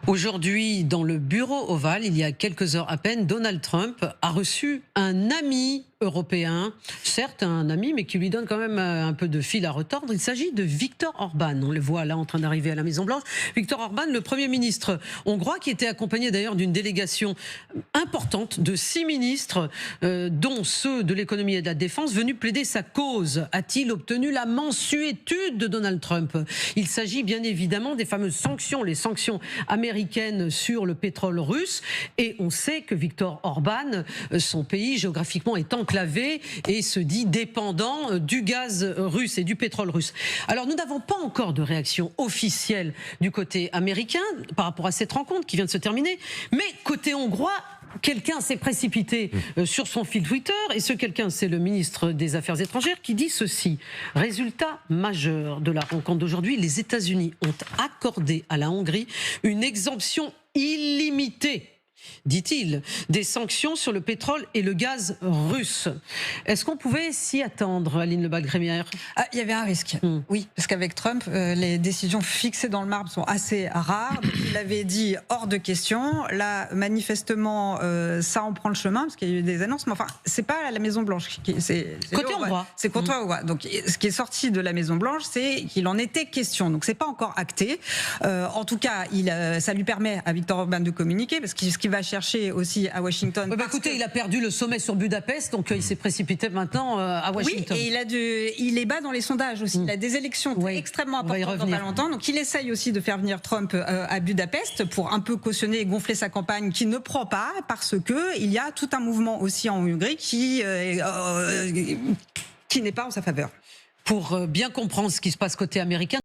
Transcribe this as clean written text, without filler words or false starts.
Aujourd'hui, dans le bureau ovale, il y a quelques heures à peine, Donald Trump a reçu un ami européen, certes un ami, mais qui lui donne quand même un peu de fil à retordre. Il s'agit de Viktor Orban. On le voit là en train d'arriver à la Maison-Blanche. Viktor Orban, le Premier ministre hongrois, qui était accompagné d'ailleurs d'une délégation importante de 6 ministres, dont ceux de l'économie et de la défense, venus plaider sa cause. A-t-il obtenu la mansuétude de Donald Trump? Il s'agit bien évidemment des fameuses sanctions, les sanctions américaines sur le pétrole russe. Et on sait que Viktor Orban, son pays géographiquement est enclavé et se dit dépendant du gaz russe et du pétrole russe. Alors nous n'avons pas encore de réaction officielle du côté américain par rapport à cette rencontre qui vient de se terminer, mais côté hongrois, quelqu'un s'est précipité sur son fil Twitter, et ce quelqu'un, c'est le ministre des Affaires étrangères qui dit ceci. Résultat majeur de la rencontre d'aujourd'hui, les États-Unis ont accordé à la Hongrie une exemption illimitée, dit-il, des sanctions sur le pétrole et le gaz russe. Est-ce qu'on pouvait s'y attendre, Aline Lebas-Grémière? Il y avait un risque, oui, parce qu'avec Trump, les décisions fixées dans le marbre sont assez rares. Donc, il avait dit hors de question. Là, manifestement, ça en prend le chemin, parce qu'il y a eu des annonces. Mais enfin, c'est pas la Maison-Blanche. C'est côté hongrois. C'est côté hongrois. Donc, ce qui est sorti de la Maison-Blanche, c'est qu'il en était question. Donc, c'est pas encore acté. En tout cas, ça lui permet à Viktor Orban de communiquer, parce que ce qu'il va chercher aussi à Washington. Écoutez, il a perdu le sommet sur Budapest, donc il s'est précipité maintenant à Washington. Oui, et il est bas dans les sondages aussi. Il a des élections extrêmement importantes dans pas longtemps. Donc il essaye aussi de faire venir Trump à Budapest pour un peu cautionner et gonfler sa campagne qui ne prend pas, parce que il y a tout un mouvement aussi en Hongrie qui n'est pas en sa faveur. Pour bien comprendre ce qui se passe côté américain,